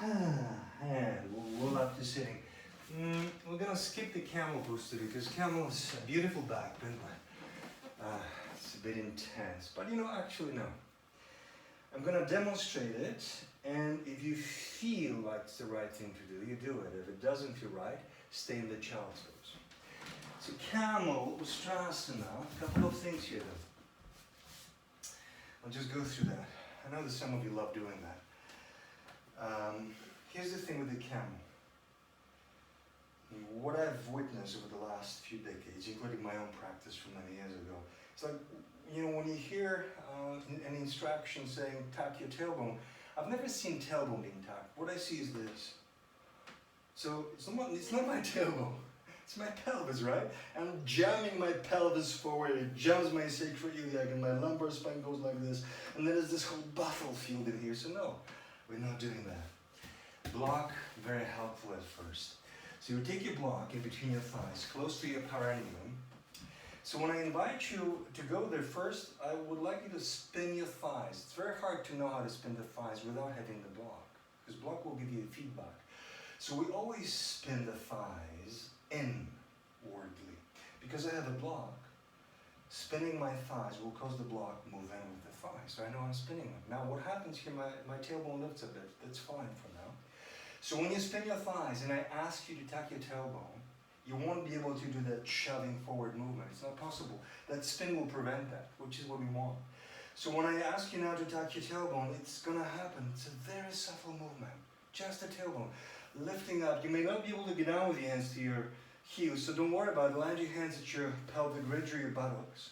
And we'll roll up to sitting. We're going to skip the camel pose today because camel is a beautiful back bend, but it's a bit intense. But you know, actually no. I'm going to demonstrate it, and if you feel like it's the right thing to do, you do it. If it doesn't feel right, stay in the child's pose. So camel, Ustrasana, a couple of things here though. I'll just go through that. I know that some of you love doing that. Here's the thing with the camel. What I've witnessed over the last few decades, including my own practice from many years ago, it's like, you know, when you hear an instruction saying tuck your tailbone, I've never seen tailbone being tucked. What I see is this. So it's not my tailbone. It's my pelvis, right? I'm jamming my pelvis forward, it jams my sacroiliac, and my lumbar spine goes like this. And then there's this whole battlefield in here. So no, we're not doing that. Block, very helpful at first. So you take your block in between your thighs, close to your perineum. So when I invite you to go there first, I would like you to spin your thighs. It's very hard to know how to spin the thighs without having the block, because block will give you feedback. So we always spin the thighs inwardly. Because I have a block, spinning my thighs will cause the block move in with the thighs. So I know I'm spinning them. Now what happens here, my tailbone lifts a bit. That's fine for now. So when you spin your thighs and I ask you to tuck your tailbone, You won't be able to do that shoving forward movement. It's not possible. That spin will prevent that, which is what we want. So when I ask you now to touch your tailbone, it's going to happen. It's a very subtle movement. Just a tailbone. Lifting up. You may not be able to get down with your hands to your heels, so don't worry about it. Land your hands at your pelvic ridge or your buttocks.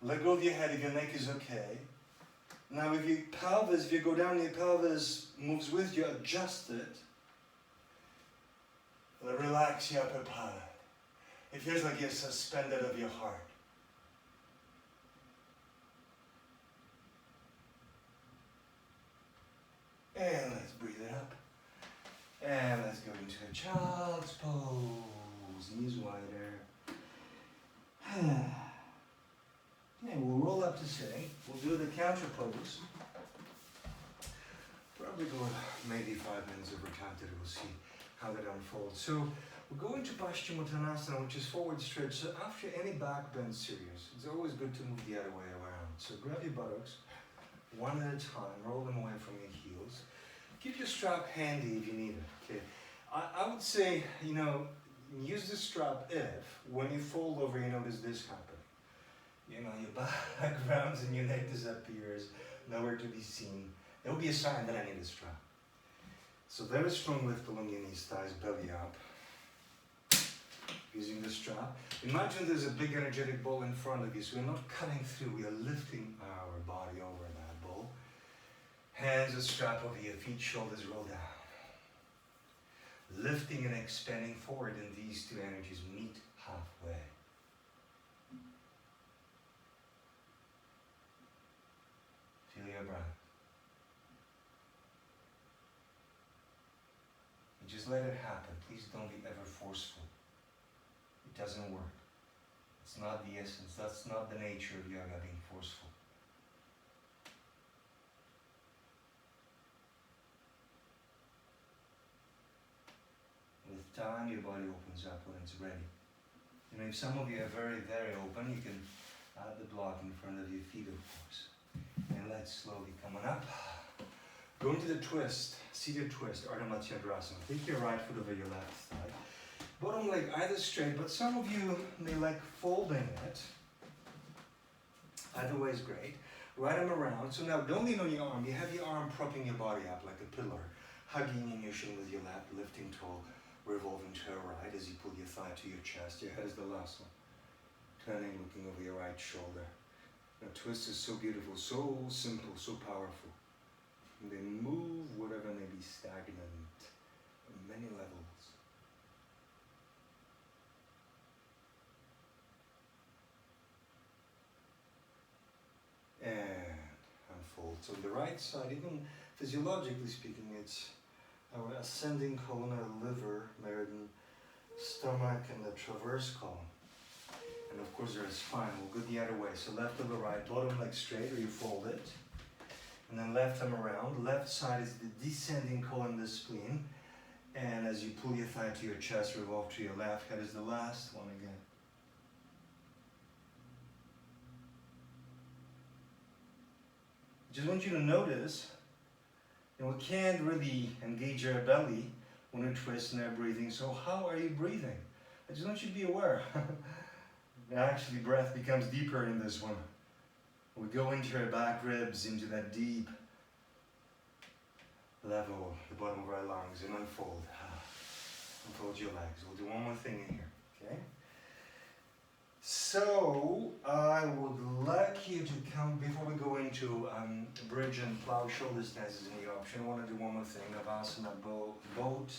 Let go of your head if your neck is okay. Now if you go down, your pelvis moves with you, adjust it. Relax your upper part. It feels like you're suspended of your heart. And let's breathe it up. And let's go into a child's pose. Knees wider. And we'll roll up to sitting. We'll do the counter pose. Probably go maybe 5 minutes over time till we'll see how that unfolds. So we'll go into Paschimottanasana, which is forward stretch. So after any back bend serious, it's always good to move the other way around. So grab your buttocks, one at a time, roll them away from your heels. Keep your strap handy if you need it. Okay. I would say, use the strap if, when you fold over, you notice this happening. Your back rounds and your neck disappears, nowhere to be seen. That would be a sign that I need a strap. So very strong lift along your knees, thighs, belly up. Using the strap. Imagine there's a big energetic ball in front of you, so we're not cutting through, we are lifting our body over that ball. Hands are strapped over your feet, shoulders roll down. Lifting and expanding forward, and these two energies meet halfway. Feel your breath. Just let it happen. Please don't be ever forceful. It doesn't work. It's not the essence. That's not the nature of yoga, being forceful. With time, your body opens up when it's ready. If some of you are very, very open, you can add the block in front of your feet, of course. And let's slowly coming up. Go into the twist, seated twist, Ardha Matsyendrasana. Take your right foot over your left thigh. Bottom leg either straight, but some of you may like folding it. Either way is great. Right arm around. So now don't lean on your arm. You have your arm propping your body up like a pillar. Hugging in your shin with your left, lifting tall, revolving to your right as you pull your thigh to your chest. Your head is the last one. Turning, looking over your right shoulder. Now twist is so beautiful, so simple, so powerful. And they move whatever may be stagnant on many levels. And unfold. So on the right side, even physiologically speaking, it's our ascending column, our liver, meridian, stomach, and the transverse column. And of course there's spine. We'll go the other way. So left over right, bottom leg straight, or you fold it. And then left arm around. Left side is the descending column, the spleen. And as you pull your thigh to your chest, revolve to your left. Head is the last one again. Just want you to notice, we can't really engage our belly when we twist and our breathing. So how are you breathing? I just want you to be aware. Actually, breath becomes deeper in this one. We go into our back ribs, into that deep level, the bottom of our lungs, and unfold. Unfold your legs. We'll do one more thing in here, okay? So, I would like you to come, before we go into bridge and plow shoulder stances in the option, I want to do one more thing, Navasana boat.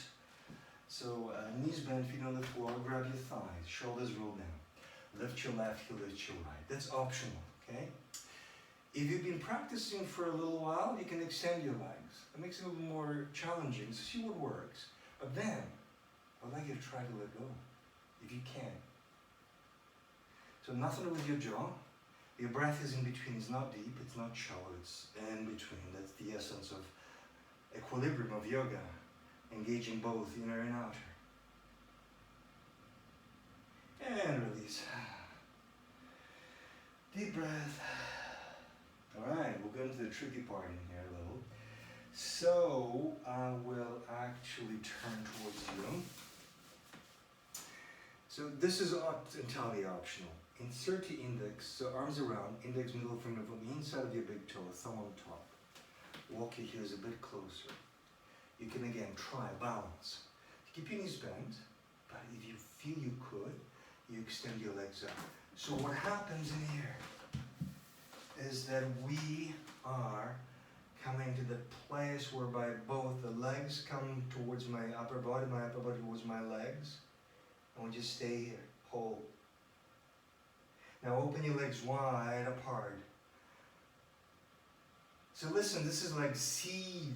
So, knees bent, feet on the floor, grab your thighs, shoulders roll down. Lift your left heel, lift your right. That's optional, okay? If you've been practicing for a little while, you can extend your legs. It makes it a little more challenging, so see what works. But then, I'd like you to try to let go, if you can. So nothing with your jaw. Your breath is in between. It's not deep, it's not shallow, it's in between. That's the essence of equilibrium of yoga, engaging both inner and outer. And release. Deep breath. Alright, we'll go into the tricky part in here a little. So, I will actually turn towards you. So this is entirely optional. Insert the index, so arms around, index middle finger from the inside of your big toe, thumb on top. Walk your heels a bit closer. You can again try balance. Keep your knees bent, but if you feel you could, you extend your legs up. So what happens in here is that we are coming to the place whereby both the legs come towards my upper body towards my legs, and we just stay here, hold. Now open your legs wide apart. So listen, this is like seed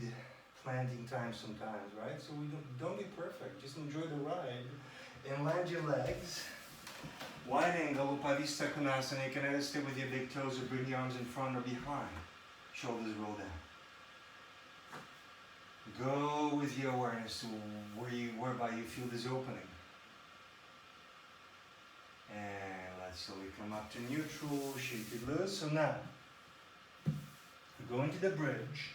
planting time sometimes, right? So we don't be perfect, just enjoy the ride. And land your legs. Wide angle, Upavista Konasana. You can either stay with your big toes or bring your arms in front or behind. Shoulders roll down. Go with your awareness to whereby you feel this opening. And let's slowly come up to neutral, shake it loose. So now, go into the bridge,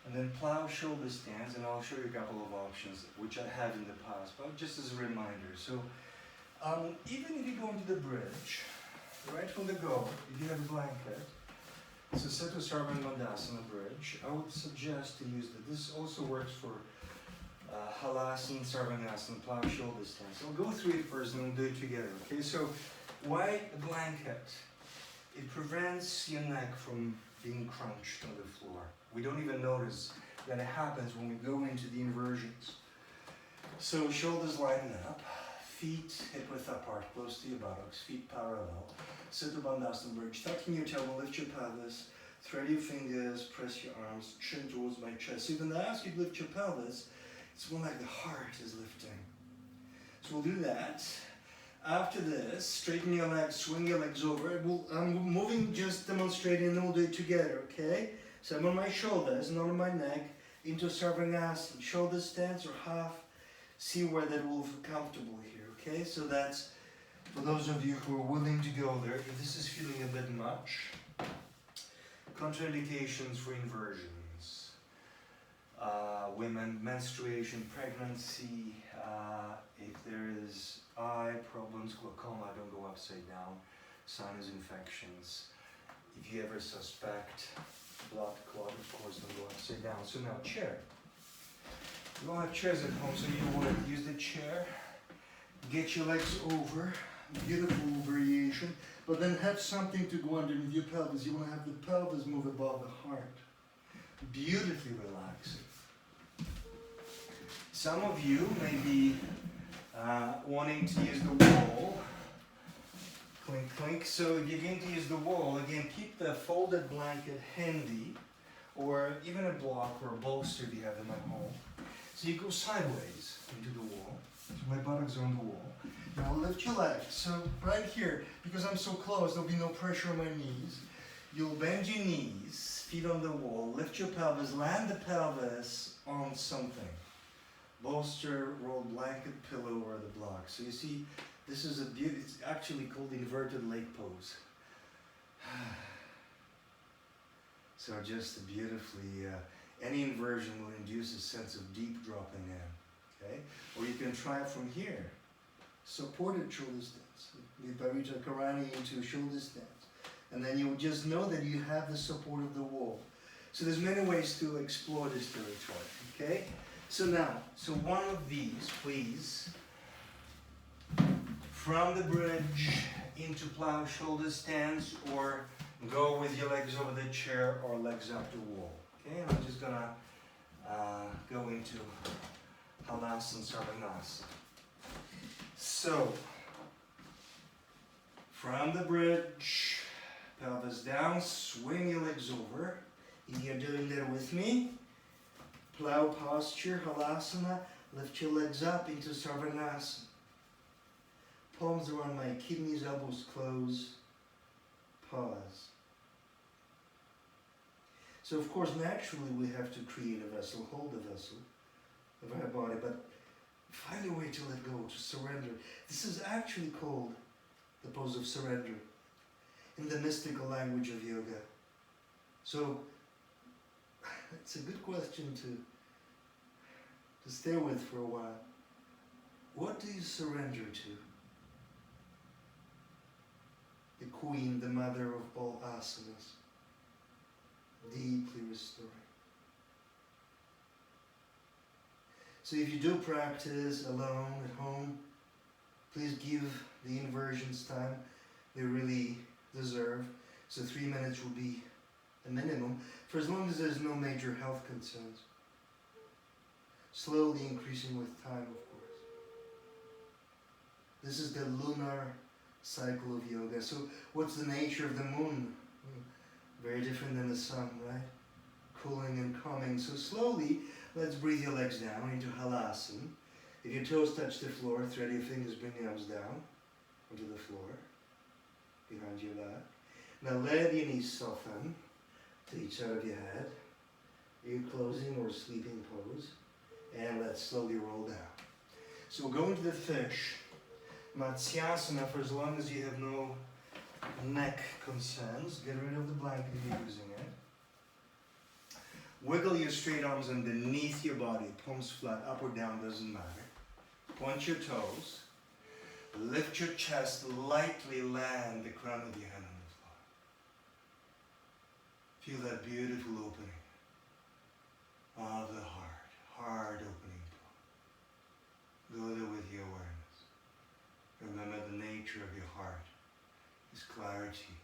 and then plow shoulder stance, and I'll show you a couple of options, which I have in the past, but just as a reminder. So, even if you go into the bridge, right from the go, if you have a blanket, so Seto Sarvangadasana bridge, I would suggest to use that. This also works for Halasana, Sarvangasana, plow shoulder stance. I'll go through it first and we'll do it together, okay? So, why a blanket? It prevents your neck from being crunched on the floor. We don't even notice that it happens when we go into the inversions. So shoulders lighten up, feet hip width apart, close to your buttocks, feet parallel. Sit up on Bandhasana bridge, tucking your tailbone, lift your pelvis, thread your fingers, press your arms, chin towards my chest. So when I ask you to lift your pelvis, it's more like the heart is lifting. So we'll do that. After this, straighten your legs, swing your legs over. I'm moving, just demonstrating, and then we'll do it together, okay? So I'm on my shoulders, not on my neck, into Sarvangasana. Shoulder stance or half. See where that will feel comfortable here, okay? So that's for those of you who are willing to go there. If this is feeling a bit much, contraindications for inversions. Women, menstruation, pregnancy, if there is eye problems, glaucoma, don't go upside down, sinus infections. If you ever suspect blood clot, of course, don't go upside down. So now, chair. You don't have chairs at home, so you would use the chair, get your legs over, beautiful variation, but then have something to go underneath your pelvis. You want to have the pelvis move above the heart. Beautifully relaxing. Some of you may be wanting to use the wall. Clink, clink. So if you're going to use the wall, again, keep the folded blanket handy, or even a block or a bolster if you have them at home. So you go sideways into the wall. So my buttocks are on the wall. Now lift your legs. So right here, because I'm so close, there'll be no pressure on my knees. You'll bend your knees, feet on the wall, lift your pelvis, land the pelvis on something. Bolster, roll blanket, pillow, or the block. So you see, this is it's actually called the inverted leg pose. So just beautifully, any inversion will induce a sense of deep dropping in, okay? Or you can try it from here. Supported shoulder stance. Viparita Karani into shoulder stance. And then you just know that you have the support of the wall. So there's many ways to explore this territory, okay? So now, one of these, please. From the bridge into plow shoulder stance, or go with your legs over the chair or legs up the wall. Okay, and I'm just gonna go into Halasana Sarvangasana. So, from the bridge, pelvis down, swing your legs over. If you're doing that with me, plow posture, Halasana, lift your legs up into Sarvangasana. Palms around my kidneys, elbows close, pause. So of course, naturally we have to create a vessel, hold a vessel of our body, but find a way to let go, to surrender. This is actually called the pose of surrender in the mystical language of yoga. So it's a good question to stay with for a while. What do you surrender to? queen, the mother of all asanas, deeply restoring. So if you do practice alone at home, please give the inversions time they really deserve. So 3 minutes will be a minimum, for as long as there's no major health concerns. Slowly increasing with time, of course. This is the lunar cycle of yoga. So what's the nature of the moon? Very different than the sun, right? Cooling and calming. So slowly, let's breathe your legs down into halasana. If your toes touch the floor, thread your fingers, bring your arms down onto the floor, behind your back. Now let your knees soften to each side of your head. Are you closing or sleeping pose? And let's slowly roll down. So we'll go into the fish. Matsyasana for as long as you have no neck concerns. Get rid of the blanket if you're using it. Wiggle your straight arms underneath your body, palms flat, up or down, doesn't matter. Point your toes. Lift your chest, lightly land the crown of your hand on the floor. Feel that beautiful opening of the heart, hard opening. Go there with your awareness. Remember the nature of your heart is clarity.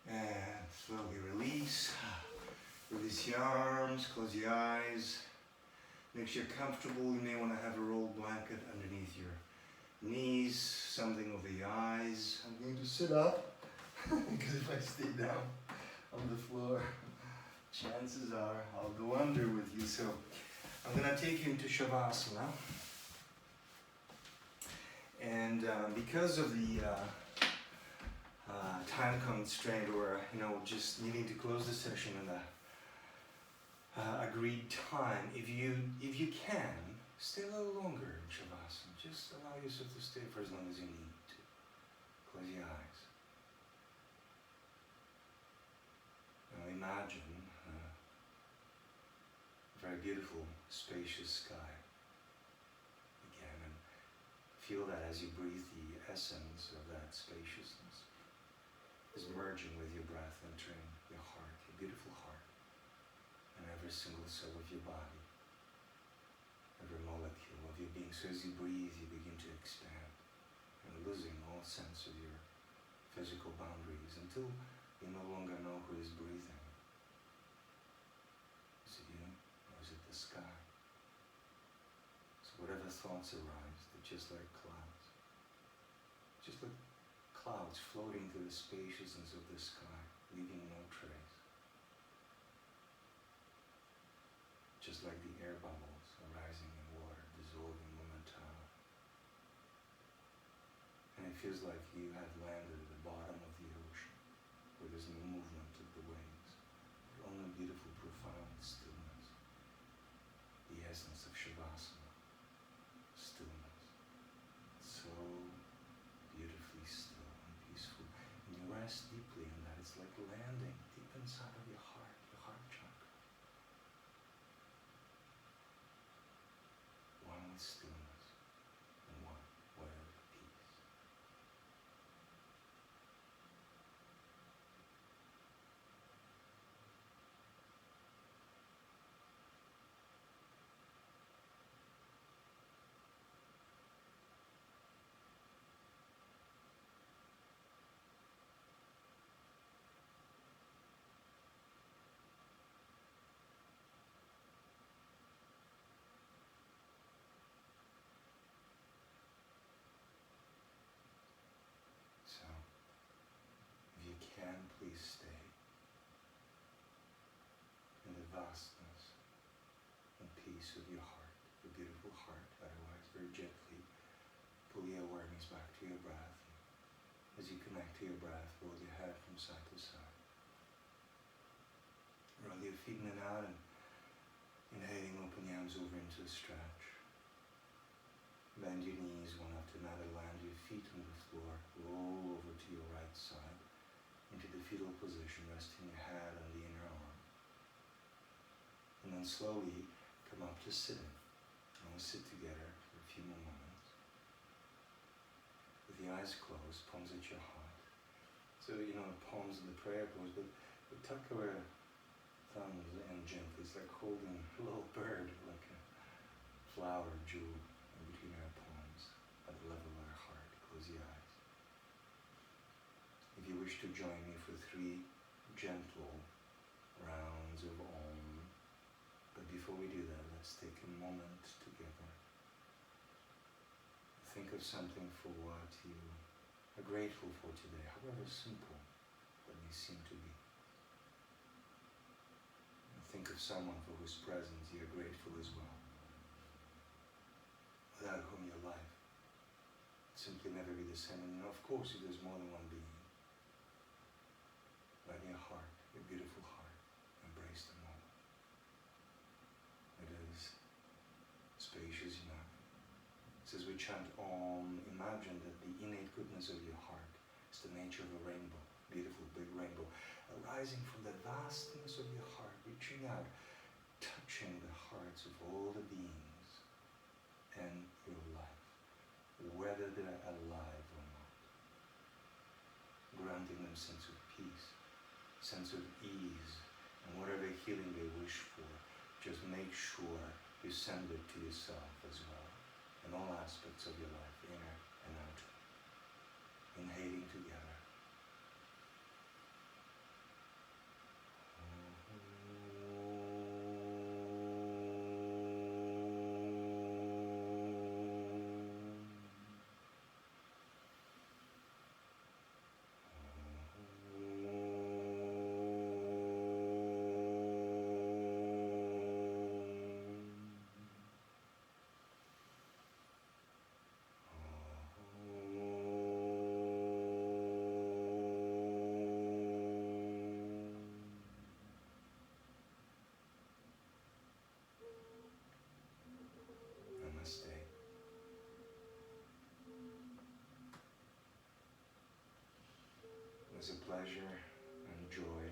And slowly release. Release your arms, close your eyes. Make sure you're comfortable. You may want to have a rolled blanket underneath your knees, something over your eyes. I'm going to sit up because if I stay down on the floor, chances are I'll go under with you. So I'm going to take you into Shavasana. And because of the time constraint, or just needing to close the session in the agreed time, if you can, stay a little longer in Shavasana. Just allow yourself to stay for as long as you need to. Close your eyes. Now imagine a very beautiful, spacious sky again, and feel that as you breathe, the essence of that spaciousness is merging with your breath, entering your heart, your beautiful heart, and every single cell of your body, every molecule of your being. So as you breathe, you begin to expand and losing all sense of your physical boundaries until you no longer know who is breathing. Is it you, or is it the sky? So whatever thoughts arise, they're just like clouds. Just like clouds floating through the spaciousness of the sky, leaving no trace. Just like the air bubbles arising in water, dissolving momentarily. And it feels like you have landed at the bottom of the ocean, where there's no movement of the waves, but only beautiful, profound stillness. The essence of Shavasana, stillness. So beautifully still and peaceful. And you rest deeply in that. It's like landing deep inside of your heart chakra. One with stillness and one with peace. So, if you can, please stay in the vastness and peace of your heart, your beautiful heart. Otherwise, very gently pull your awareness back to your breath. As you connect to your breath, roll your head from side to side. Roll your feet in and out, and inhaling, open your arms over into a stretch. Bend your knees one after another, land your feet on the floor, roll over to your right side, into the fetal position, resting your head on the inner arm. And then slowly come up to sitting. And we'll sit together for a few more moments. With the eyes closed, palms at your heart. So, palms of the prayer pose, but we tuck our thumbs and gently. It's like holding a little bird, like a flower jewel in between our palms, at the level of our heart. Close your eyes. If you wish to join me for 3 gentle rounds of Om, but before we do that, let's take a moment together. Think of something for what you are grateful for today, however simple that may seem to be. And think of someone for whose presence you are grateful as well, without whom your life would simply never be the same. And of course, if there's more than one being, let your heart, your beautiful heart, embrace them all. It is spacious enough. So as we chant Om, imagine that the innate goodness of your heart is the nature of a rainbow, beautiful big rainbow, arising from the vastness of your heart, reaching out, touching the hearts of all the beings in your life, whether they're alive or not, granting them sense of peace, sense of ease, and whatever healing they wish for, just make sure you send it to yourself as well. In all aspects of your life, inner and outer. Inhaling together. Namaste. It was a pleasure and joy